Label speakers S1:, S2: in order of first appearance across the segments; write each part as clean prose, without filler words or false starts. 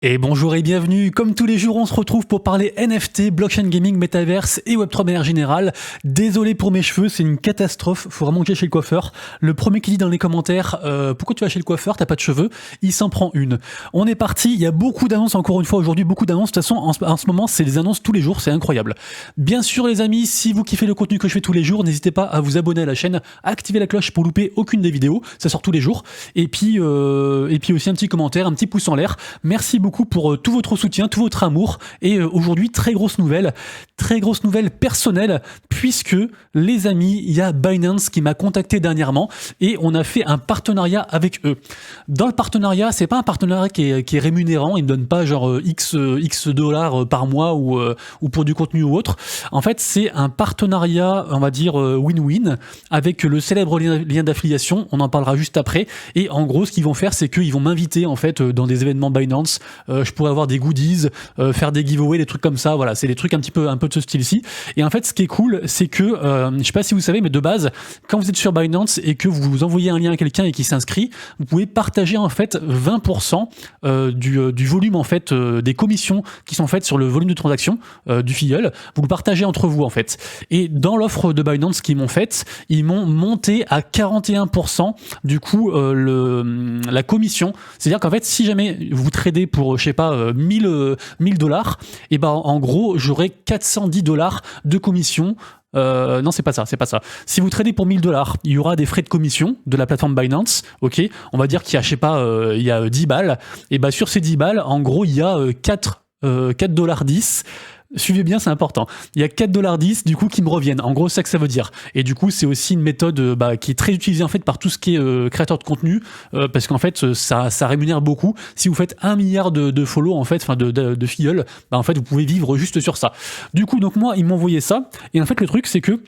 S1: Et bonjour et bienvenue, comme tous les jours on se retrouve pour parler NFT, blockchain gaming, metaverse et Web3 de manière générale. Désolé pour mes cheveux, c'est une catastrophe, faut vraiment que j'aille chez le coiffeur. Le premier qui dit dans les commentaires pourquoi tu vas chez le coiffeur, t'as pas de cheveux, il s'en prend une. On est parti, il y a beaucoup d'annonces encore une fois aujourd'hui, beaucoup d'annonces, de toute façon en ce moment c'est des annonces tous les jours, c'est incroyable. Bien sûr les amis, si vous kiffez le contenu que je fais tous les jours, n'hésitez pas à vous abonner à la chaîne, à activer la cloche pour louper aucune des vidéos, ça sort tous les jours. Et puis aussi un petit commentaire, un petit pouce en l'air, merci beaucoup pour tout votre soutien, tout votre amour. Et aujourd'hui, très grosse nouvelle personnelle, puisque les amis, il y a Binance qui m'a contacté dernièrement et on a fait un partenariat avec eux. Dans le partenariat, c'est pas un partenariat qui est rémunérant, ils ne donnent pas genre X dollars par mois ou pour du contenu ou autre. En fait, c'est un partenariat, on va dire win-win, avec le célèbre lien d'affiliation, on en parlera juste après. Et en gros, ce qu'ils vont faire, c'est qu'ils vont m'inviter en fait dans des événements Binance. Je pourrais avoir des goodies, faire des giveaways, des trucs comme ça. Voilà, c'est des trucs un peu de ce style-ci. Et en fait, ce qui est cool, c'est que je sais pas si vous savez, mais de base, quand vous êtes sur Binance et que vous envoyez un lien à quelqu'un et qui s'inscrit, vous pouvez partager en fait 20% du volume en fait des commissions qui sont faites sur le volume de transaction du filleul. Vous le partagez entre vous en fait. Et dans l'offre de Binance qu'ils m'ont faite, ils m'ont monté à 41% du coup la commission. C'est-à-dire qu'en fait, si jamais vous tradez pour je sais pas 1000 dollars, et ben en gros j'aurai 410 dollars de commission. Non, c'est pas ça. Si vous tradez pour 1000 dollars, il y aura des frais de commission de la plateforme Binance, ok. On va dire qu'il y a, je sais pas, il y a 10 balles. Et bah sur ces 10 balles, en gros, il y a 4 dollars 10. Suivez bien, c'est important. Il y a 4,10$ du coup qui me reviennent. En gros, c'est ça que ça veut dire. Et du coup, c'est aussi une méthode qui est très utilisée en fait par tout ce qui est créateur de contenu, parce qu'en fait, ça rémunère beaucoup. Si vous faites 1 milliard de follow en fait, enfin de filleuls, en fait, vous pouvez vivre juste sur ça. Du coup, donc moi, ils m'ont envoyé ça. Et en fait, le truc, c'est que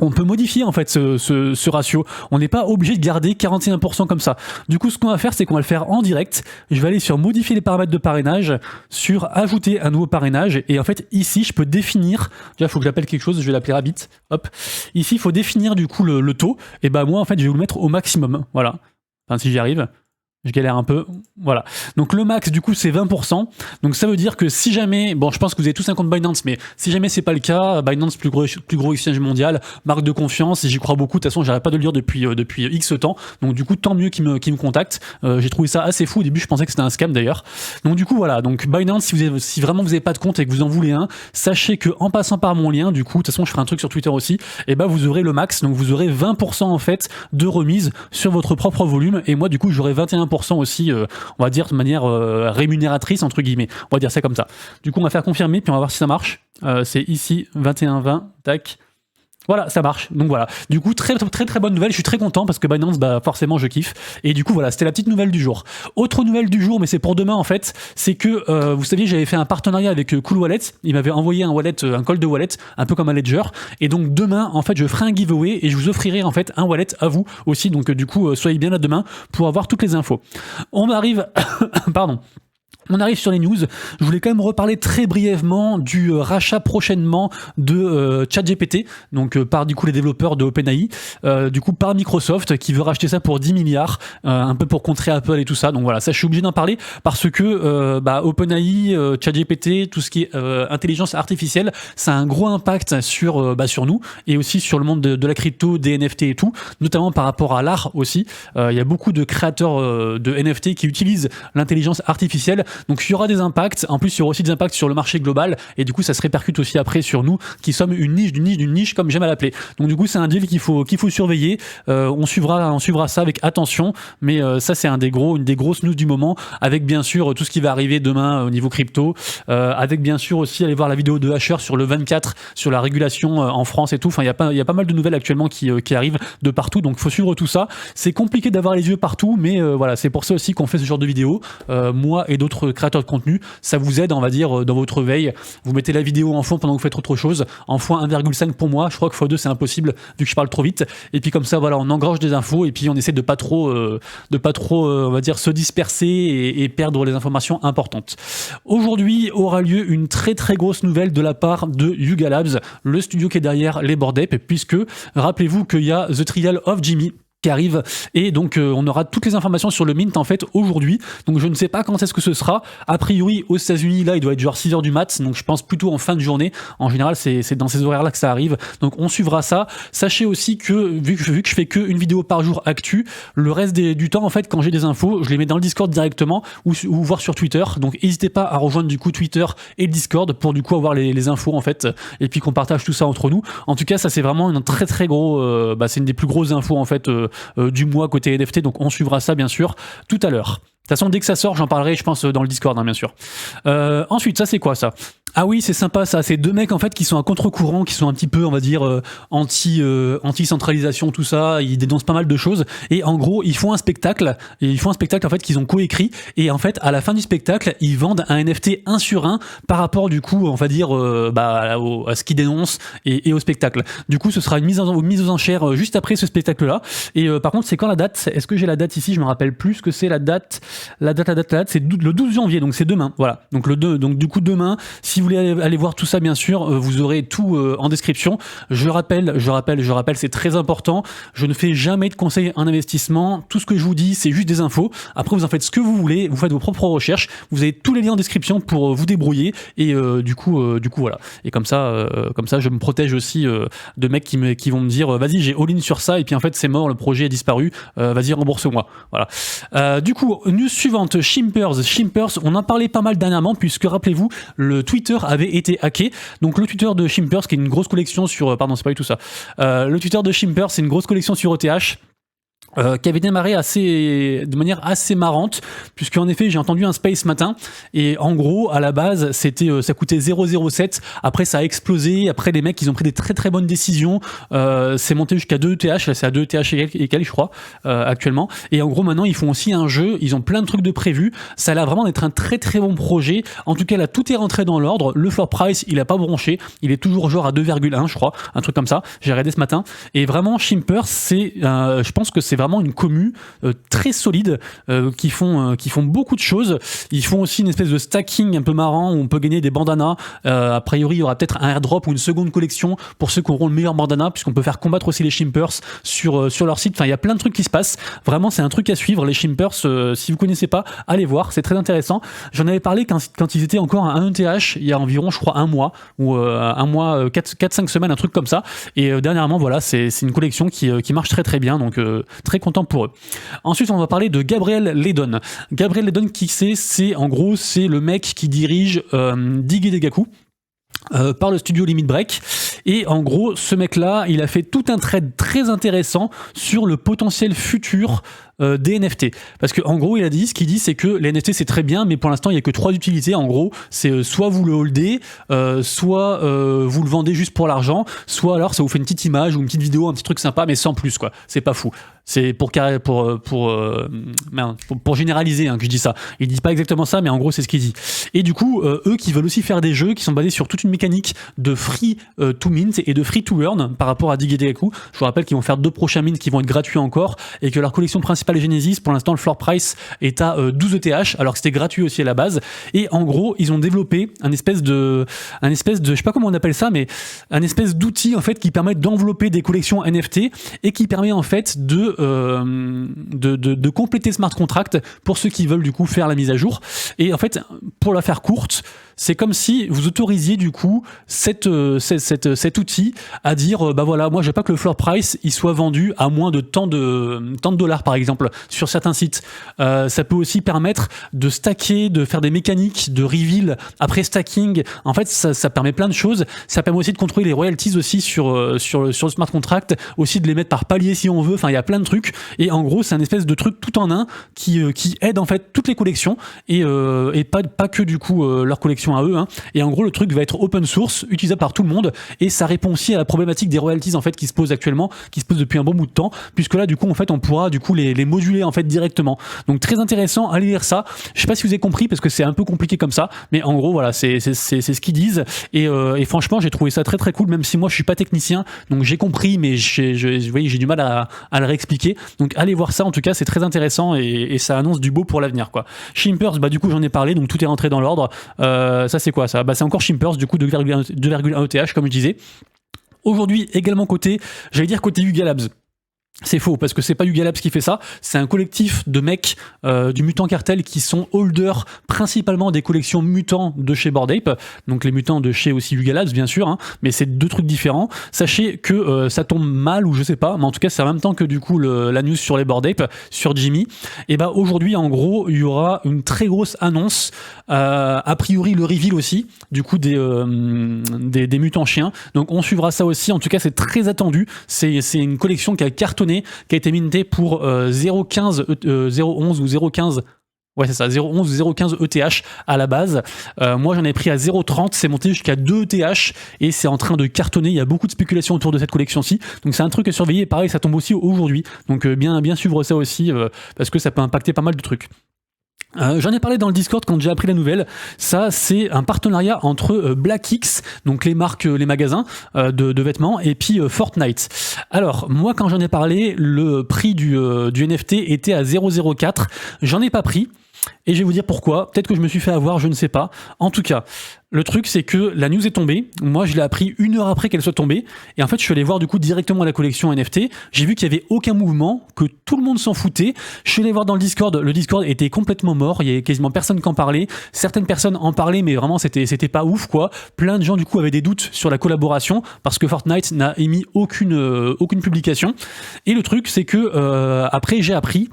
S1: on peut modifier en fait ce ratio. On n'est pas obligé de garder 41% comme ça. Du coup, ce qu'on va faire, c'est qu'on va le faire en direct. Je vais aller sur modifier les paramètres de parrainage, sur ajouter un nouveau parrainage. Et en fait, ici, je peux définir. Déjà, il faut que j'appelle quelque chose. Je vais l'appeler Rabbit. Hop. Ici, il faut définir du coup le taux. Et bah moi, en fait, je vais vous le mettre au maximum. Voilà. Enfin, si j'y arrive. Je galère un peu, voilà. Donc le max du coup c'est 20%. Donc ça veut dire que si jamais, bon je pense que vous avez tous un compte Binance, mais si jamais c'est pas le cas, Binance plus gros exchange mondial, marque de confiance, et j'y crois beaucoup. De toute façon j'arrête pas de le lire depuis X temps. Donc du coup tant mieux qu'ils me contactent. J'ai trouvé ça assez fou. Au début je pensais que c'était un scam d'ailleurs. Donc du coup voilà. Donc Binance, si vraiment vous avez pas de compte et que vous en voulez un, sachez que en passant par mon lien, du coup de toute façon je ferai un truc sur Twitter aussi, et bah vous aurez le max. Donc vous aurez 20% en fait de remise sur votre propre volume, et moi du coup j'aurai 21% aussi, on va dire de manière rémunératrice entre guillemets, on va dire ça comme ça. Du coup on va faire confirmer puis on va voir si ça marche. C'est ici 21,20, tac. Voilà, ça marche. Donc voilà. Du coup, très bonne nouvelle. Je suis très content parce que Binance, forcément, je kiffe. Et du coup, voilà, c'était la petite nouvelle du jour. Autre nouvelle du jour, mais c'est pour demain en fait, c'est que vous saviez, j'avais fait un partenariat avec Cool Wallet. Il m'avait envoyé un call de wallet, un peu comme un Ledger. Et donc demain, en fait, je ferai un giveaway et je vous offrirai en fait un wallet à vous aussi. Donc du coup, soyez bien là demain pour avoir toutes les infos. On arrive, pardon. On arrive sur les news. Je voulais quand même reparler très brièvement du rachat prochainement de ChatGPT, donc par du coup les développeurs de OpenAI, du coup par Microsoft qui veut racheter ça pour 10 milliards, un peu pour contrer Apple et tout ça. Donc voilà, ça je suis obligé d'en parler parce que OpenAI, ChatGPT, tout ce qui est intelligence artificielle, ça a un gros impact sur nous et aussi sur le monde de la crypto, des NFT et tout, notamment par rapport à l'art aussi. Il y a beaucoup de créateurs de NFT qui utilisent l'intelligence artificielle. Donc il y aura des impacts, en plus il y aura aussi des impacts sur le marché global, et du coup ça se répercute aussi après sur nous qui sommes une niche comme j'aime à l'appeler. Donc du coup c'est un deal qu'il faut surveiller. On suivra ça avec attention, mais ça c'est une des grosses news du moment, avec bien sûr tout ce qui va arriver demain au niveau crypto, avec bien sûr aussi aller voir la vidéo de Asher sur le 24 sur la régulation en France et tout. Enfin il y a pas mal de nouvelles actuellement qui arrivent de partout, donc faut suivre tout ça. C'est compliqué d'avoir les yeux partout, mais voilà, c'est pour ça aussi qu'on fait ce genre de vidéo. Moi et d'autres créateur de contenu, ça vous aide, on va dire, dans votre veille. Vous mettez la vidéo en fond pendant que vous faites autre chose, en x1,5 pour moi, je crois que x2 c'est impossible vu que je parle trop vite, et puis comme ça voilà, on engrange des infos et puis on essaie de pas trop on va dire se disperser et perdre les informations importantes. Aujourd'hui aura lieu une très grosse nouvelle de la part de Yuga Labs, le studio qui est derrière les board apes, puisque rappelez-vous qu'il y a The Trial of Jimmy qui arrive, et donc on aura toutes les informations sur le mint en fait aujourd'hui, donc je ne sais pas quand est-ce que ce sera. A priori aux États-Unis là il doit être genre 6h du mat, donc je pense plutôt en fin de journée. En général c'est dans ces horaires là que ça arrive, donc on suivra ça. Sachez aussi que vu que je fais que une vidéo par jour actu, le reste du temps en fait quand j'ai des infos je les mets dans le Discord directement ou voir sur Twitter, donc n'hésitez pas à rejoindre du coup Twitter et le Discord pour du coup avoir les infos en fait, et puis qu'on partage tout ça entre nous. En tout cas ça c'est vraiment un très très gros, c'est une des plus grosses infos en fait du mois côté NFT, donc on suivra ça bien sûr tout à l'heure. De toute façon, dès que ça sort, j'en parlerai, je pense, dans le Discord, hein, bien sûr. Ensuite, ça, c'est quoi, ça? Ah oui, c'est sympa, ça. C'est deux mecs, en fait, qui sont à contre-courant, qui sont un petit peu, on va dire, anti-centralisation, tout ça. Ils dénoncent pas mal de choses. Et en gros, ils font un spectacle. Et ils font un spectacle, en fait, qu'ils ont coécrit. Et en fait, à la fin du spectacle, ils vendent un NFT 1 sur 1 par rapport, du coup, on va dire, à ce qu'ils dénoncent et au spectacle. Du coup, ce sera une mise aux enchères juste après ce spectacle-là. Et par contre, c'est quand la date? Est-ce que j'ai la date ici? Je me rappelle plus ce que c'est la date. La date, c'est le 12 janvier, donc c'est demain. Voilà. Donc donc du coup demain, si vous voulez aller voir tout ça, bien sûr, vous aurez tout en description. Je rappelle, c'est très important. Je ne fais jamais de conseils en investissement. Tout ce que je vous dis, c'est juste des infos. Après, vous en faites ce que vous voulez. Vous faites vos propres recherches. Vous avez tous les liens en description pour vous débrouiller. Et du coup, voilà. Et comme ça, je me protège aussi de mecs qui vont me dire, vas-y, j'ai all-in sur ça. Et puis en fait, c'est mort, le projet est disparu. Vas-y, rembourse-moi. Voilà. Du coup, news suivante, Shimpers, on en parlait pas mal dernièrement, puisque rappelez-vous, le Twitter avait été hacké. Donc le Twitter de Shimpers, qui est une grosse collection sur... Pardon, c'est pas du tout ça. Le Twitter de Shimpers, c'est une grosse collection sur ETH. Qui avait démarré de manière assez marrante, puisque en effet j'ai entendu un space ce matin, et en gros à la base ça coûtait 0,07, après ça a explosé, après les mecs ils ont pris des très très bonnes décisions, c'est monté jusqu'à 2 ETH, là c'est à 2 ETH et quelques je crois actuellement, et en gros maintenant ils font aussi un jeu, ils ont plein de trucs de prévus, ça a l'air vraiment d'être un très très bon projet. En tout cas là tout est rentré dans l'ordre, le floor price il a pas bronché, il est toujours genre à 2,1 je crois, un truc comme ça, j'ai regardé ce matin, et vraiment Shimpers je pense que c'est vraiment une commu très solide, qui font beaucoup de choses. Ils font aussi une espèce de stacking un peu marrant où on peut gagner des bandanas. A priori il y aura peut-être un airdrop ou une seconde collection pour ceux qui auront le meilleur bandana, puisqu'on peut faire combattre aussi les Shimpers sur leur site. Enfin il y a plein de trucs qui se passent, vraiment c'est un truc à suivre les Shimpers. Si vous connaissez pas, allez voir, c'est très intéressant. J'en avais parlé quand ils étaient encore à 1 ETH il y a environ je crois un mois ou 4-5 semaines, un truc comme ça, et dernièrement voilà c'est une collection qui marche très très bien, donc très content pour eux. Ensuite, on va parler de Gabriel Ledon. Gabriel Ledon, qui c'est en gros, c'est le mec qui dirige Dig et Degaku. Par le studio Limit Break, et en gros ce mec là il a fait tout un trade très intéressant sur le potentiel futur des NFT, parce que en gros il a dit, ce qu'il dit c'est que les NFT c'est très bien, mais pour l'instant il y a que 3 utilités. En gros c'est soit vous le holdez, soit vous le vendez juste pour l'argent, soit alors ça vous fait une petite image ou une petite vidéo, un petit truc sympa mais sans plus quoi, c'est pas fou. C'est pour généraliser que je dis ça. Il dit pas exactement ça, mais en gros c'est ce qu'il dit. Et du coup, eux qui veulent aussi faire des jeux qui sont basés sur toute une mécanique de free to mint et de free to earn par rapport à Dig et Degaku. Je vous rappelle qu'ils vont faire 2 prochains mints qui vont être gratuits encore, et que leur collection principale est Genesis. Pour l'instant, le floor price est à 12 ETH, alors que c'était gratuit aussi à la base. Et en gros, ils ont développé un espèce de, je sais pas comment on appelle ça, mais un espèce d'outil en fait qui permet d'envelopper des collections NFT et qui permet en fait de compléter smart contract pour ceux qui veulent du coup faire la mise à jour. Et en fait, pour la faire courte, c'est comme si vous autorisiez du coup cet outil à dire bah voilà, moi je veux pas que le floor price il soit vendu à moins de tant de dollars par exemple sur certains sites. Ça peut aussi permettre de stacker, de faire des mécaniques de reveal après stacking. En fait ça permet plein de choses. Ça permet aussi de contrôler les royalties aussi sur le smart contract, aussi de les mettre par palier si on veut. Enfin il y a plein de trucs, et en gros c'est un espèce de truc tout en un qui aide en fait toutes les collections, et pas que du coup leur collection à eux, et en gros le truc va être open source, utilisable par tout le monde, et ça répond aussi à la problématique des royalties en fait qui se pose actuellement, qui se pose depuis un bon bout de temps, puisque là du coup en fait on pourra du coup les moduler en fait directement. Donc très intéressant, allez lire ça. Je sais pas si vous avez compris parce que c'est un peu compliqué comme ça, mais en gros voilà c'est ce qu'ils disent, et franchement j'ai trouvé ça très très cool, même si moi je suis pas technicien, donc j'ai compris, mais vous voyez, j'ai du mal à le réexpliquer. Donc allez voir ça, en tout cas c'est très intéressant, et ça annonce du beau pour l'avenir quoi. Shimpers, bah du coup j'en ai parlé, donc tout est rentré dans l'ordre. Ça c'est quoi ça? Bah c'est encore Shimpers, du coup 2,1 ETH comme je disais. Aujourd'hui également côté Yuga Labs. C'est faux, parce que c'est pas Yuga Labs qui fait ça, c'est un collectif de mecs du Mutant Cartel qui sont holders principalement des collections mutants de chez Bored Ape, donc les mutants de chez aussi Yuga Labs bien sûr, hein, mais c'est deux trucs différents. Sachez que ça tombe mal, ou je sais pas, mais en tout cas c'est en même temps que du coup la news sur les Bored Ape, sur Jimmy. Et bah aujourd'hui en gros il y aura une très grosse annonce, a priori le reveal aussi, du coup des mutants chiens, donc on suivra ça aussi, en tout cas c'est très attendu, c'est une collection qui a cartonné, qui a été minté pour 0,15, 0,11 ou 0,15. Ouais, c'est ça, 0,11 ou 0,15 ETH à la base. Moi, j'en ai pris à 0,30, c'est monté jusqu'à 2 ETH et c'est en train de cartonner. Il y a beaucoup de spéculation autour de cette collection-ci. Donc, c'est un truc à surveiller. Et pareil, ça tombe aussi aujourd'hui. Donc, bien suivre ça aussi parce que ça peut impacter pas mal de trucs. J'en ai parlé dans le Discord quand j'ai appris la nouvelle. Ça, c'est un partenariat entre BlackX, donc les marques, les magasins de vêtements, et puis Fortnite. Alors, moi, quand j'en ai parlé, le prix du NFT était à 0,04. J'en ai pas pris. Et je vais vous dire pourquoi. Peut-être que je me suis fait avoir, je ne sais pas. En tout cas, le truc, c'est que la news est tombée. Moi, je l'ai appris 1 heure après qu'elle soit tombée. Et en fait, je suis allé voir du coup directement la collection NFT. J'ai vu qu'il n'y avait aucun mouvement, que tout le monde s'en foutait. Je suis allé voir dans le Discord. Le Discord était complètement mort. Il y avait quasiment personne qui en parlait. Certaines personnes en parlaient, mais vraiment, c'était pas ouf, quoi. Plein de gens, du coup, avaient des doutes sur la collaboration parce que Fortnite n'a émis aucune publication. Et le truc, c'est que après, j'ai appris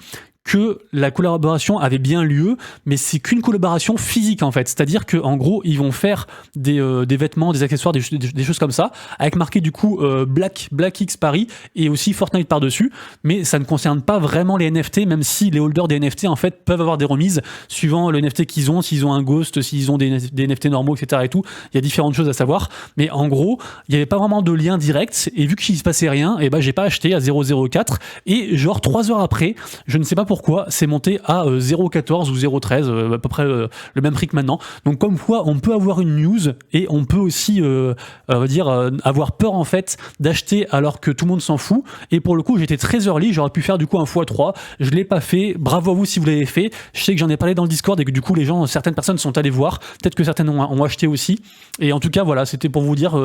S1: que la collaboration avait bien lieu, mais c'est qu'une collaboration physique en fait. C'est-à-dire qu'en gros, ils vont faire des vêtements, des accessoires, des choses comme ça, avec marqué du coup BlackX Paris et aussi Fortnite par-dessus, mais ça ne concerne pas vraiment les NFT, même si les holders des NFT en fait peuvent avoir des remises suivant le NFT qu'ils ont, s'ils ont un Ghost, s'ils ont des NFT normaux, etc. et tout. Il y a différentes choses à savoir, mais en gros, il n'y avait pas vraiment de lien direct, et vu qu'il se passait rien, et ben j'ai pas acheté à 0,04, et genre 3 heures après, je ne sais pas pourquoi, c'est monté à 0,14 ou 0,13, à peu près le même prix que maintenant. Donc comme quoi, on peut avoir une news et on peut aussi, on va dire, avoir peur en fait d'acheter alors que tout le monde s'en fout. Et pour le coup, j'étais très early, j'aurais pu faire du coup un x3. Je l'ai pas fait. Bravo à vous si vous l'avez fait. Je sais que j'en ai parlé dans le Discord et que du coup, certaines personnes sont allées voir. Peut-être que certaines ont acheté aussi. Et en tout cas, voilà, c'était pour vous dire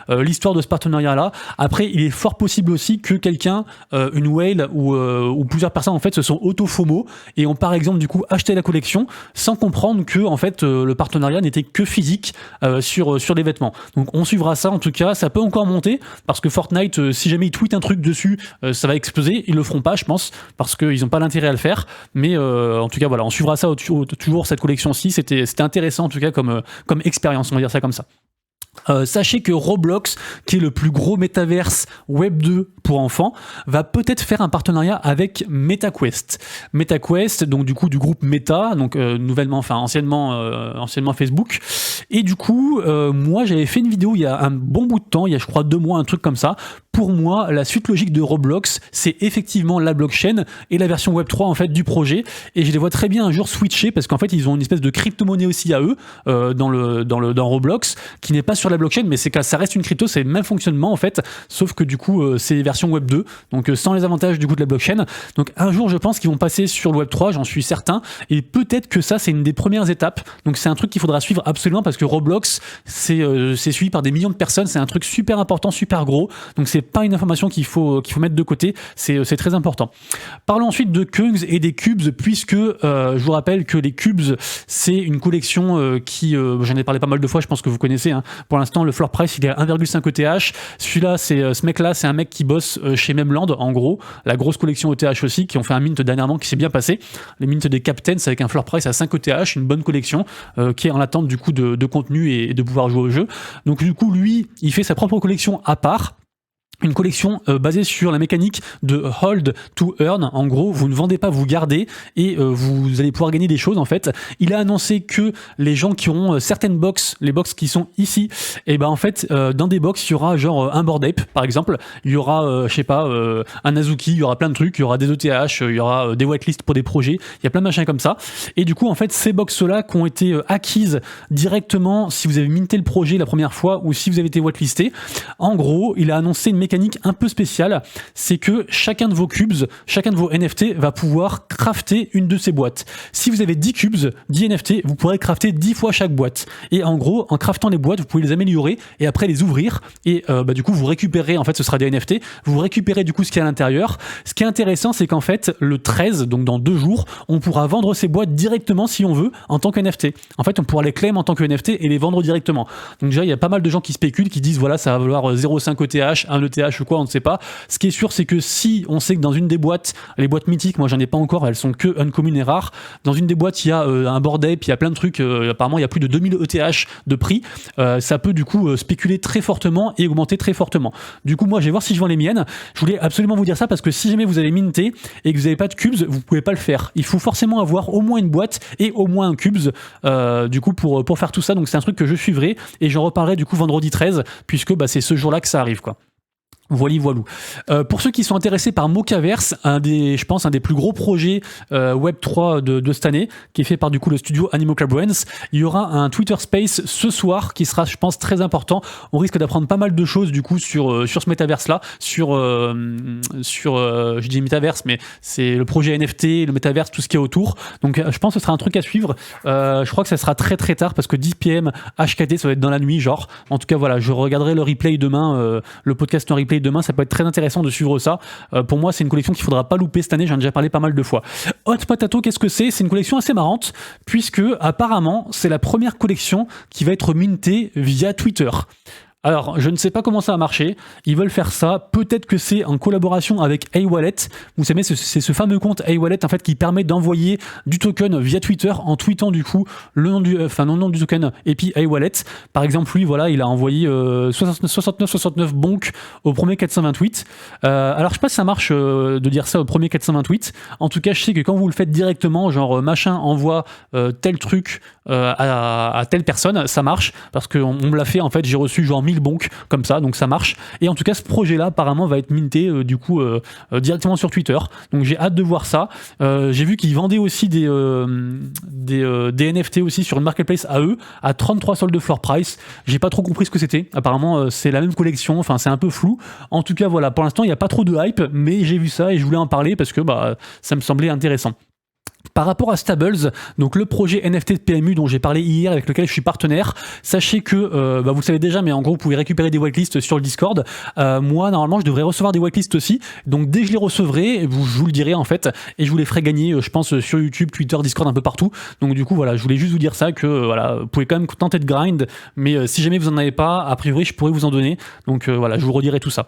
S1: l'histoire de ce partenariat-là. Après, il est fort possible aussi que quelqu'un, une whale ou plusieurs personnes en fait se sont FOMO et ont par exemple du coup acheté la collection sans comprendre que en fait le partenariat n'était que physique sur les vêtements. Donc on suivra ça, en tout cas ça peut encore monter parce que Fortnite si jamais ils tweetent un truc dessus ça va exploser. Ils le feront pas je pense parce qu'ils n'ont pas l'intérêt à le faire, mais en tout cas voilà, on suivra ça toujours cette collection-ci. C'était intéressant en tout cas comme expérience, on va dire ça comme ça. Sachez que Roblox, qui est le plus gros métaverse Web 2 pour enfants, va peut-être faire un partenariat avec MetaQuest. MetaQuest, donc du coup du groupe Meta, donc anciennement Facebook. Et du coup, moi j'avais fait une vidéo il y a un bon bout de temps, il y a je crois 2 mois, un truc comme ça. Pour moi, la suite logique de Roblox, c'est effectivement la blockchain et la version Web 3 en fait du projet. Et je les vois très bien un jour switcher parce qu'en fait ils ont une espèce de crypto-monnaie aussi à eux dans Roblox qui n'est pas sur la blockchain, mais ça reste une crypto, c'est le même fonctionnement en fait, sauf que du coup c'est version Web 2, donc sans les avantages du coup de la blockchain. Donc un jour je pense qu'ils vont passer sur le Web 3, j'en suis certain, et peut-être que ça c'est une des premières étapes. Donc c'est un truc qu'il faudra suivre absolument parce que Roblox c'est suivi par des millions de personnes, c'est un truc super important, super gros, donc c'est pas une information qu'il faut mettre de côté, c'est très important. Parlons ensuite de Kungs et des Cubes, puisque je vous rappelle que les Cubes c'est une collection qui, j'en ai parlé pas mal de fois, je pense que vous connaissez, hein. Pour l'instant le floor price il est à 1,5 ETH, celui-là ce mec là c'est un mec qui bosse chez Memland en gros, la grosse collection ETH aussi, qui ont fait un mint dernièrement qui s'est bien passé, les mints des Captains avec un floor price à 5 ETH, une bonne collection qui est en attente du coup de contenu et de pouvoir jouer au jeu. Donc du coup lui il fait sa propre collection à part, une collection basée sur la mécanique de hold to earn. En gros, vous ne vendez pas, vous gardez et vous allez pouvoir gagner des choses en fait. Il a annoncé que les gens qui auront certaines box, les box qui sont ici, et ben en fait dans des box il y aura genre un Bored Ape par exemple, il y aura je sais pas un Azuki, il y aura plein de trucs, il y aura des ETH, il y aura des whitelists pour des projets, il y a plein de machins comme ça. Et du coup en fait ces box là qui ont été acquises directement si vous avez minté le projet la première fois ou si vous avez été whitelisté, en gros il a annoncé une mécanique mécanique un peu spéciale, c'est que chacun de vos cubes, chacun de vos NFT va pouvoir crafter une de ces boîtes. Si vous avez 10 cubes, 10 NFT, vous pourrez crafter 10 fois chaque boîte. Et en gros, en craftant les boîtes, vous pouvez les améliorer et après les ouvrir. Et du coup, vous récupérez, en fait, ce sera des NFT, vous récupérez du coup ce qu'il y a à l'intérieur. Ce qui est intéressant, c'est qu'en fait, le 13, donc dans 2 jours, on pourra vendre ces boîtes directement si on veut, en tant que NFT. En fait, on pourra les claim en tant que NFT et les vendre directement. Donc déjà, il y a pas mal de gens qui spéculent, qui disent voilà, ça va valoir 0,5 ETH, 1 ETH ou quoi, on ne sait pas. Ce qui est sûr, c'est que si on sait que dans une des boîtes, les boîtes mythiques, moi j'en ai pas encore, elles sont que uncommon et rares. Dans une des boîtes, il y a un board ape, il y a plein de trucs, apparemment il y a plus de 2000 ETH de prix. Ça peut du coup spéculer très fortement et augmenter très fortement. Du coup, moi je vais voir si je vends les miennes. Je voulais absolument vous dire ça parce que si jamais vous avez minté et que vous n'avez pas de cubes, vous pouvez pas le faire. Il faut forcément avoir au moins une boîte et au moins un cubes du coup pour faire tout ça. Donc c'est un truc que je suivrai et j'en reparlerai du coup vendredi 13 puisque c'est ce jour-là que ça arrive quoi. Voilou. Pour ceux qui sont intéressés par Mochaverse, je pense un des plus gros projets Web3 de cette année, qui est fait par du coup le studio Animo Club Brands, il y aura un Twitter Space ce soir qui sera, je pense, très important. On risque d'apprendre pas mal de choses du coup sur ce métaverse-là, je dis métaverse, mais c'est le projet NFT, le métaverse, tout ce qui est autour. Donc je pense que ce sera un truc à suivre. Je crois que ça sera très très tard parce que 10 PM HKT, ça va être dans la nuit, genre. En tout cas, voilà, je regarderai le replay demain, le podcast en replay demain, ça peut être très intéressant de suivre ça. Pour moi, c'est une collection qu'il faudra pas louper cette année, j'en ai déjà parlé pas mal de fois. Hot Potato, qu'est-ce que c'est? C'est une collection assez marrante, puisque apparemment, c'est la première collection qui va être mintée via Twitter. Alors, je ne sais pas comment ça va marcher. Ils veulent faire ça. Peut-être que c'est en collaboration avec A-Wallet. Vous savez, c'est ce fameux compte A-Wallet en fait qui permet d'envoyer du token via Twitter en tweetant du coup le nom du token et puis A-Wallet. Par exemple, lui, voilà, il a envoyé 69 bonk au premier 428. Alors, je sais pas si ça marche de dire ça au premier 428. En tout cas, je sais que quand vous le faites directement, genre machin envoie tel truc à telle personne, ça marche parce qu'on me l'a fait en fait. J'ai reçu genre 1000 bonks comme ça, donc ça marche. Et en tout cas, ce projet-là, apparemment, va être minté directement sur Twitter. Donc j'ai hâte de voir ça. J'ai vu qu'ils vendaient aussi des NFT aussi sur une marketplace à eux, à 33 soldes de floor price. J'ai pas trop compris ce que c'était. Apparemment, c'est la même collection. Enfin, c'est un peu flou. En tout cas, voilà. Pour l'instant, il n'y a pas trop de hype, mais j'ai vu ça et je voulais en parler parce que ça me semblait intéressant. Par rapport à Stables, donc le projet NFT de PMU dont j'ai parlé hier, avec lequel je suis partenaire, sachez que, vous le savez déjà, mais en gros, vous pouvez récupérer des whitelists sur le Discord. Moi, normalement, je devrais recevoir des whitelists aussi. Donc, dès que je les recevrai, je vous le dirai en fait, et je vous les ferai gagner, je pense, sur YouTube, Twitter, Discord, un peu partout. Donc, du coup, voilà, je voulais juste vous dire ça, que voilà, vous pouvez quand même tenter de grind, mais si jamais vous en avez pas, a priori, je pourrais vous en donner. Donc, voilà, je vous redirai tout ça.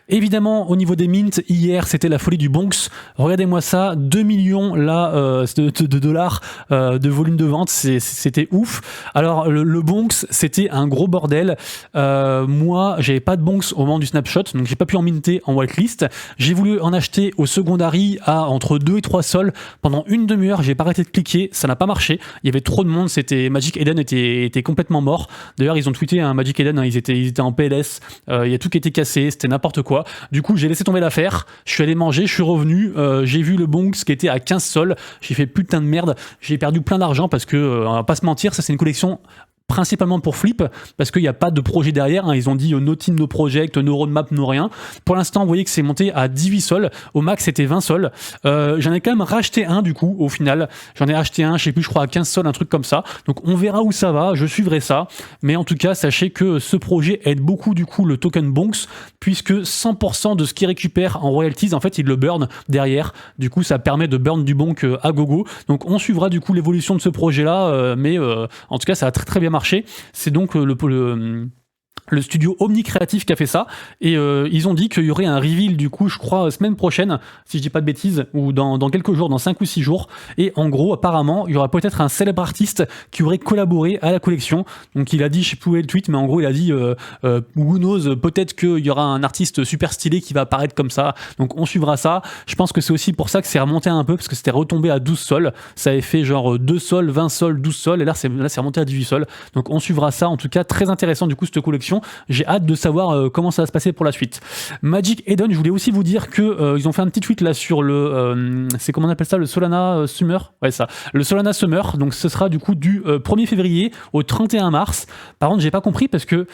S1: Évidemment, au niveau des mints, hier, c'était la folie du Bonks. Regardez-moi ça, 2 millions là, de dollars de volume de vente, c'était ouf. Alors le Bonks, c'était un gros bordel. Moi, j'avais pas de Bonks au moment du snapshot, donc j'ai pas pu en minter en whitelist. J'ai voulu en acheter au secondary à entre 2 et 3 sols pendant une demi-heure. J'ai pas arrêté de cliquer, ça n'a pas marché. Il y avait trop de monde, Magic Eden était complètement mort. D'ailleurs, ils ont tweeté un Magic Eden, ils étaient en PLS. Il y a tout qui était cassé, c'était n'importe quoi. Du coup, j'ai laissé tomber l'affaire. Je suis allé manger, je suis revenu. J'ai vu le Bonks qui était à 15 sols. J'ai fait putain de merde, j'ai perdu plein d'argent parce que, on va pas se mentir, ça c'est une collection principalement pour Flip, parce qu'il n'y a pas de projet derrière, hein. Ils ont dit no team, no project, no roadmap, no rien. Pour l'instant, vous voyez que c'est monté à 18 sols, au max c'était 20 sols. J'en ai quand même racheté un du coup, au final. J'en ai acheté un, je sais plus, je crois à 15 sols, un truc comme ça. Donc on verra où ça va, je suivrai ça. Mais en tout cas, sachez que ce projet aide beaucoup du coup le token Bonks, puisque 100% de ce qu'il récupère en royalties, en fait, il le burn derrière. Du coup, ça permet de burn du bonk à gogo. Donc on suivra du coup l'évolution de ce projet-là, mais en tout cas, ça a très très bien marché. C'est donc le studio Omni Creative qui a fait ça, et ils ont dit qu'il y aurait un reveal du coup, je crois, semaine prochaine, si je dis pas de bêtises, ou dans quelques jours, dans 5 ou 6 jours, et en gros, apparemment, il y aura peut-être un célèbre artiste qui aurait collaboré à la collection. Donc il a dit, je sais plus où est le tweet, mais en gros, il a dit, who knows, peut-être qu'il y aura un artiste super stylé qui va apparaître comme ça, donc on suivra ça. Je pense que c'est aussi pour ça que c'est remonté un peu, parce que c'était retombé à 12 sols, ça avait fait genre 2 sols, 20 sols, 12 sols, et là c'est remonté à 18 sols, donc on suivra ça. En tout cas, très intéressant du coup cette collection. J'ai hâte de savoir comment ça va se passer pour la suite. Magic Eden, je voulais aussi vous dire que ils ont fait un petit tweet là sur le c'est comment on appelle ça, le Solana Summer. Ouais, ça, le Solana Summer. Donc ce sera du coup du 1er février au 31 mars. Par contre, j'ai pas compris parce que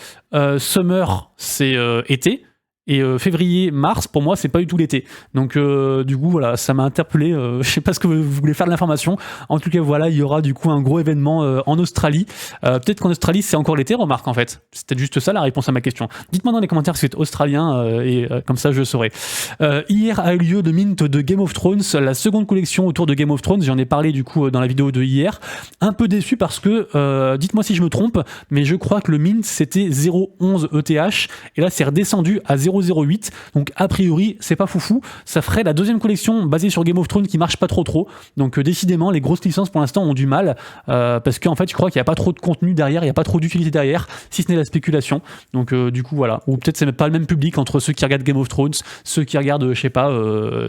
S1: Summer c'est été Et février, mars, pour moi, c'est pas du tout l'été. Donc du coup, voilà, ça m'a interpellé. Je sais pas ce que vous voulez faire de l'information. En tout cas, voilà, il y aura du coup un gros événement en Australie. Peut-être qu'en Australie, c'est encore l'été, remarque en fait. C'est peut-être juste ça la réponse à ma question. Dites-moi dans les commentaires si vous êtes australien et comme ça, je saurai. Hier a eu lieu le mint de Game of Thrones, la seconde collection autour de Game of Thrones. J'en ai parlé du coup dans la vidéo de hier. Un peu déçu parce que, dites-moi si je me trompe, mais je crois que le mint c'était 0,11 ETH et là c'est redescendu à 0,08. Donc a priori c'est pas foufou. Ça ferait la deuxième collection basée sur Game of Thrones qui marche pas trop. Donc décidément les grosses licences pour l'instant ont du mal parce qu'en fait je crois qu'il n'y a pas trop de contenu derrière, il n'y a pas trop d'utilité derrière, si ce n'est la spéculation. Donc du coup voilà. Ou peut-être c'est même pas le même public entre ceux qui regardent Game of Thrones, ceux qui regardent je sais pas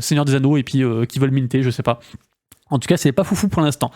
S1: Seigneur des Anneaux et puis qui veulent minter, je sais pas. En tout cas, c'est pas foufou pour l'instant.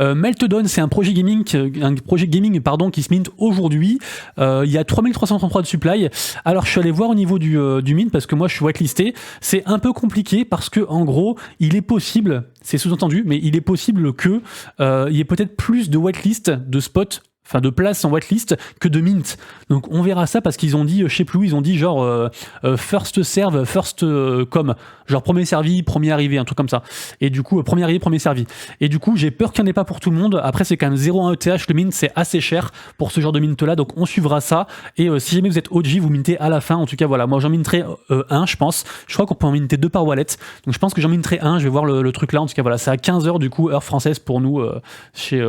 S1: Meltdown, c'est un projet gaming qui se mint aujourd'hui. Il y a 3333 de supply. Alors, je suis allé voir au niveau du mint parce que moi, je suis whitelisté. C'est un peu compliqué parce que, en gros, il est possible, c'est sous-entendu, mais il est possible que il y ait peut-être plus de whitelist, de spots, enfin de places en whitelist que de mint. Donc on verra ça parce qu'ils ont dit, je sais plus, ils ont dit genre first serve, first come, genre premier servi, premier arrivé, un truc comme ça. Et du coup, premier arrivé, premier servi. Et du coup, j'ai peur qu'il n'y en ait pas pour tout le monde. Après, c'est quand même 0,1 ETH, le mint, c'est assez cher pour ce genre de mint là, donc on suivra ça. Et si jamais vous êtes OG, vous mintez à la fin. En tout cas, voilà, moi j'en minterai un, je pense. Je crois qu'on peut en minter 2 par wallet. Donc je pense que j'en minterai un, je vais voir le truc là. En tout cas, voilà, c'est à 15h du coup, heure française pour nous chez...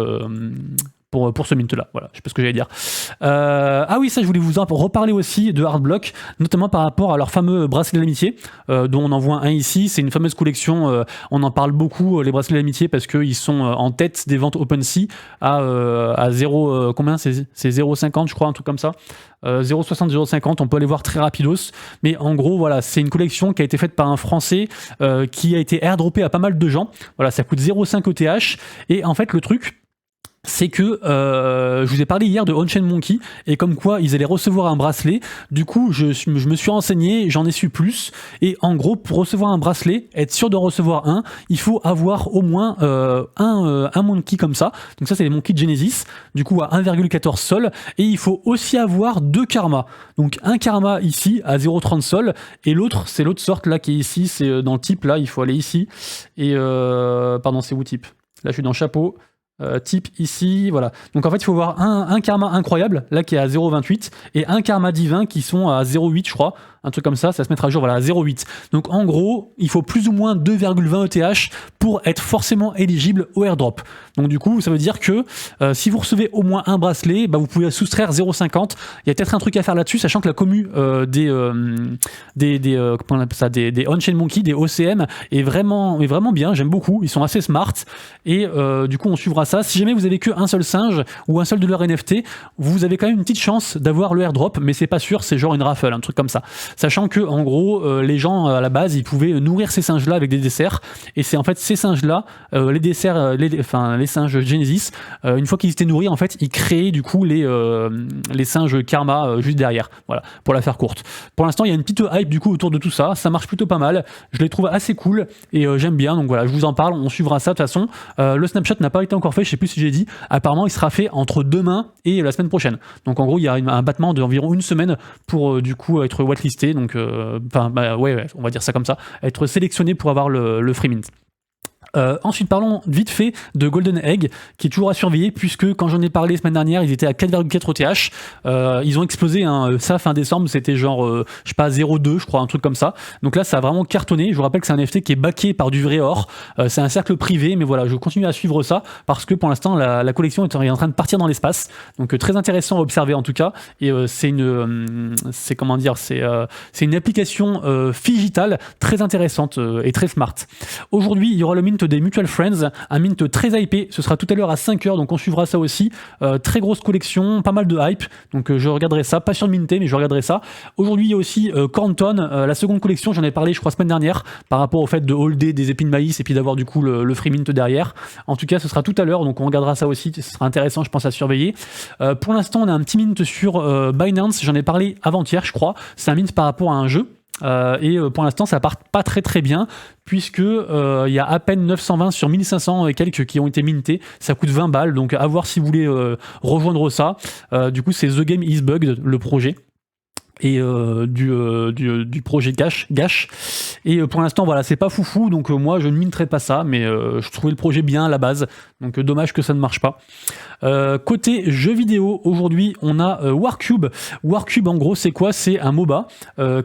S1: Pour ce mint là, voilà, je sais pas ce que j'allais dire. Ah oui, ça je voulais vous en reparler aussi de Hardblock, notamment par rapport à leur fameux bracelet d'amitié, dont on en voit un ici. C'est une fameuse collection, on en parle beaucoup, les bracelets d'amitié, parce qu'ils sont en tête des ventes OpenSea à 0, combien c'est 0,50 je crois, un truc comme ça. 0,60, 0,50, on peut aller voir très rapidos, mais en gros voilà, c'est une collection qui a été faite par un Français qui a été airdroppé à pas mal de gens. Voilà, ça coûte 0,5 ETH, et en fait le truc c'est que je vous ai parlé hier de On-Chain Monkey et comme quoi ils allaient recevoir un bracelet. Du coup, je me suis renseigné, j'en ai su plus. Et en gros, pour recevoir un bracelet, être sûr d'en recevoir un, il faut avoir au moins un monkey comme ça. Donc ça, c'est les monkeys de Genesis, du coup à 1,14 sol. Et il faut aussi avoir 2 karmas. Donc un karma ici à 0,30 sol et l'autre, c'est l'autre sorte là qui est ici, c'est dans le type là, il faut aller ici. Et pardon, c'est où type? Là, je suis dans chapeau. Type ici, voilà. Donc en fait, il faut avoir un karma incroyable, là qui est à 0,28, et un karma divin qui sont à 0,8, je crois. Un truc comme ça se mettra à jour, voilà, à 0,8. Donc en gros, il faut plus ou moins 2,20 ETH pour être forcément éligible au airdrop. Donc du coup, ça veut dire que si vous recevez au moins un bracelet, bah, vous pouvez soustraire 0,50. Il y a peut-être un truc à faire là-dessus, sachant que la commu des comment on appelle ça, des On-Chain Monkey, des OCM, est vraiment bien. J'aime beaucoup. Ils sont assez smart. Et du coup, on suivra ça. Si jamais vous avez qu'un seul singe ou un seul de leur NFT, vous avez quand même une petite chance d'avoir le airdrop, mais c'est pas sûr, c'est genre une raffle, un truc comme ça. Sachant que en gros, les gens à la base, ils pouvaient nourrir ces singes-là avec des desserts, et c'est en fait ces singes-là, les desserts, les singes Genesis, une fois qu'ils étaient nourris, en fait, ils créaient du coup les singes Karma juste derrière. Voilà, pour la faire courte. Pour l'instant, il y a une petite hype du coup autour de tout ça. Ça marche plutôt pas mal. Je les trouve assez cool et j'aime bien. Donc voilà, je vous en parle. On suivra ça de toute façon. Le snapshot n'a pas été encore fait. Je sais plus si j'ai dit. Apparemment, il sera fait entre demain et la semaine prochaine. Donc en gros, il y a un battement d'environ une semaine pour du coup être whitelisté. Donc ouais, on va dire ça comme ça. Être sélectionné pour avoir le free mint. Ensuite, parlons vite fait de Golden Egg, qui est toujours à surveiller, puisque quand j'en ai parlé la semaine dernière, ils étaient à 4,4 ETH. Ils ont explosé, hein, ça fin décembre, c'était genre, je sais pas, 0,2, je crois, un truc comme ça. Donc là, ça a vraiment cartonné. Je vous rappelle que c'est un NFT qui est backé par du vrai or. C'est un cercle privé, mais voilà, je continue à suivre ça, parce que pour l'instant, la collection est en train de partir dans l'espace. Donc très intéressant à observer en tout cas. Et c'est une application digitale très intéressante et très smart. Aujourd'hui, il y aura le mint des Mutual Friends, un mint très hypé, ce sera tout à l'heure à 5h, donc on suivra ça aussi. Très grosse collection, pas mal de hype, donc je regarderai ça, pas sûr de minter, mais je regarderai ça. Aujourd'hui, il y a aussi Cornton, la seconde collection, j'en ai parlé je crois semaine dernière, par rapport au fait de holder des épines maïs et puis d'avoir du coup le free mint derrière. En tout cas, ce sera tout à l'heure, donc on regardera ça aussi, ce sera intéressant, je pense, à surveiller. Pour l'instant, on a un petit mint sur Binance, j'en ai parlé avant-hier, je crois, c'est un mint par rapport à un jeu. Et pour l'instant ça part pas très bien puisque il y a à peine 920 sur 1500 et quelques qui ont été mintés, ça coûte 20 balles, donc à voir si vous voulez rejoindre ça. Du coup c'est The Game is Bugged, le projet. et du projet Gash. Et pour l'instant, voilà, c'est pas foufou, donc moi je ne minerai pas ça, mais je trouvais le projet bien à la base, donc dommage que ça ne marche pas. Côté jeux vidéo, aujourd'hui on a Warcube. Warcube, en gros, c'est quoi? C'est un MOBA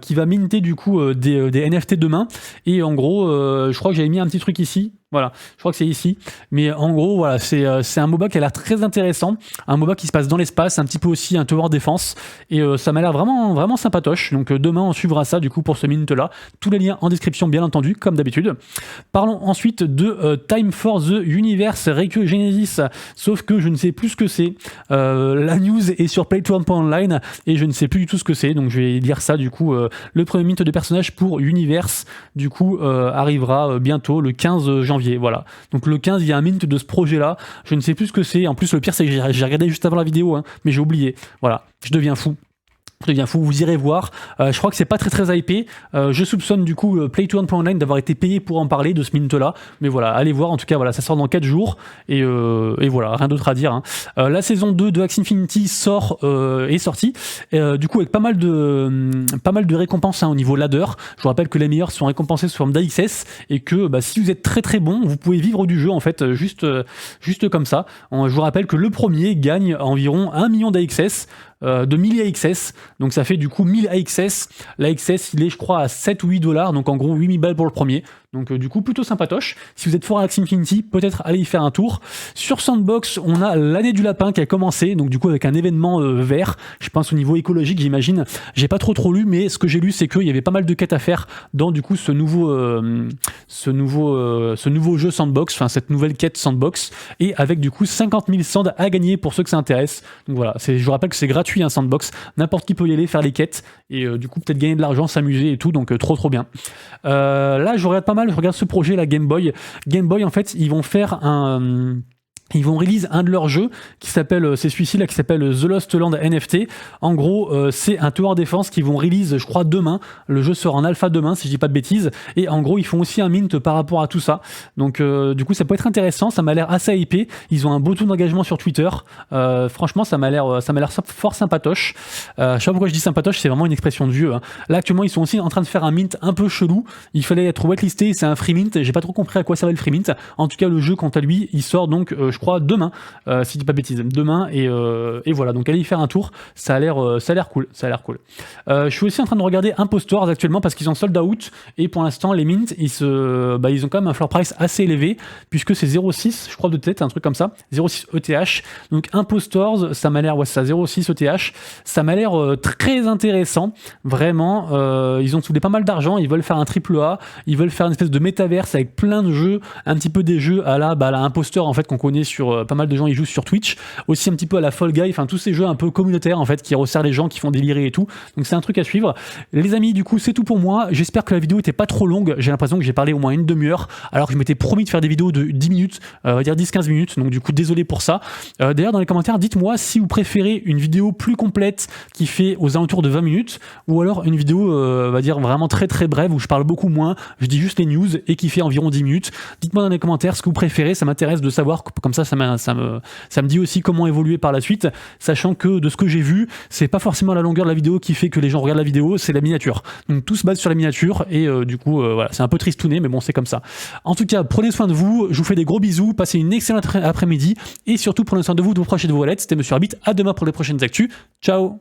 S1: qui va minter du coup des NFT demain. Et en gros, je crois que j'avais mis un petit truc ici. Voilà, je crois que c'est ici. Mais en gros, voilà, c'est un MOBA qui a l'air très intéressant. Un MOBA qui se passe dans l'espace, un petit peu aussi un tower defense. Et ça m'a l'air vraiment sympatoche. Donc demain, on suivra ça du coup pour ce mint-là. Tous les liens en description, bien entendu, comme d'habitude. Parlons ensuite de Time for the Universe Requiem Genesis. Sauf que je ne sais plus ce que c'est. La news est sur Play2Earn.online et je ne sais plus du tout ce que c'est. Donc je vais lire ça du coup. Le premier mint de personnage pour Universe, du coup, arrivera bientôt le 15 janvier. Voilà. Donc le 15, il y a un mint de ce projet-là. Je ne sais plus ce que c'est. En plus, le pire, c'est que j'ai regardé juste avant la vidéo, hein, mais j'ai oublié. Voilà. Je deviens fou. Vous irez voir. Je crois que c'est pas très hypé. Je soupçonne du coup Play2Earn.online d'avoir été payé pour en parler de ce mint là. Mais voilà, allez voir. En tout cas, voilà, ça sort dans 4 jours. Et voilà, rien d'autre à dire. Hein. La saison 2 de Axie Infinity est sortie. Du coup, avec pas mal de récompenses, hein, au niveau ladder. Je vous rappelle que les meilleurs sont récompensés sous forme d'AXS. Et que si vous êtes très bon, vous pouvez vivre du jeu en fait, juste comme ça. Je vous rappelle que le premier gagne environ 1 million d'AXS. De 1000 AXS, donc ça fait du coup 1000 AXS. L'AXS il est je crois à 7 ou 8 $, donc en gros 8000 balles pour le premier. Donc du coup plutôt sympatoche. Si vous êtes fort à Axie Infinity, peut-être allez y faire un tour. Sur Sandbox, on a l'année du lapin qui a commencé, donc du coup avec un événement vert, je pense au niveau écologique j'imagine. J'ai pas trop lu, mais ce que j'ai lu c'est qu'il y avait pas mal de quêtes à faire dans du coup ce nouveau jeu Sandbox, enfin cette nouvelle quête Sandbox, et avec du coup 50 000 sands à gagner pour ceux que ça intéresse. Donc voilà, je vous rappelle que c'est gratuit un Sandbox, n'importe qui peut y aller faire les quêtes et du coup peut-être gagner de l'argent, s'amuser et tout, donc trop bien. Là je regarde pas mal, je regarde ce projet la Game Boy en fait ils vont release un de leurs jeux qui s'appelle, c'est celui-ci là qui s'appelle The Lost Land NFT. En gros, c'est un tower defense qu'ils vont release, je crois demain. Le jeu sera en alpha demain, si je dis pas de bêtises. Et en gros, ils font aussi un mint par rapport à tout ça. Donc, du coup, ça peut être intéressant. Ça m'a l'air assez hypé. Ils ont un beau taux d'engagement sur Twitter. Franchement, ça m'a l'air fort sympatoche. Je sais pas pourquoi je dis sympatoche, c'est vraiment une expression de vieux. Hein. Là, actuellement, ils sont aussi en train de faire un mint un peu chelou. Il fallait être whitelisté. C'est un free mint. J'ai pas trop compris à quoi servait le free mint. En tout cas, le jeu, quant à lui, il sort donc, je crois demain, si je dis pas de bêtises, demain, et voilà, donc allez y faire un tour, ça a l'air cool. Je suis aussi en train de regarder Impostors actuellement parce qu'ils sont sold out, et pour l'instant les mints ils ont quand même un floor price assez élevé puisque c'est 0,6 je crois de tête, un truc comme ça, 0,6 ETH. Donc Impostors, ça m'a l'air 0,6 ETH, ça m'a l'air très intéressant, vraiment. Ils ont soulevé pas mal d'argent, ils veulent faire un AAA, ils veulent faire une espèce de métaverse avec plein de jeux, un petit peu des jeux à la Impostor en fait qu'on connaît sur pas mal de gens y jouent sur Twitch, aussi un petit peu à la Fall Guy, enfin tous ces jeux un peu communautaires en fait qui resserrent les gens, qui font délirer et tout. Donc c'est un truc à suivre. Les amis, du coup c'est tout pour moi. J'espère que la vidéo était pas trop longue. J'ai l'impression que j'ai parlé au moins une demi-heure alors que je m'étais promis de faire des vidéos de 10 minutes, on va dire 10-15 minutes. Donc du coup désolé pour ça. D'ailleurs dans les commentaires, dites-moi si vous préférez une vidéo plus complète qui fait aux alentours de 20 minutes ou alors une vidéo on va dire vraiment très brève où je parle beaucoup moins, je dis juste les news et qui fait environ 10 minutes. Dites-moi dans les commentaires ce que vous préférez, ça m'intéresse de savoir, comme ça me dit aussi comment évoluer par la suite, sachant que de ce que j'ai vu, c'est pas forcément la longueur de la vidéo qui fait que les gens regardent la vidéo, c'est la miniature. Donc tout se base sur la miniature et du coup voilà, c'est un peu tristouné mais bon c'est comme ça. En tout cas, prenez soin de vous, je vous fais des gros bisous, passez une excellente après-midi et surtout prenez soin de vous, de vos proches et de vos wallets. C'était Monsieur Arbit, à demain pour les prochaines actus. Ciao.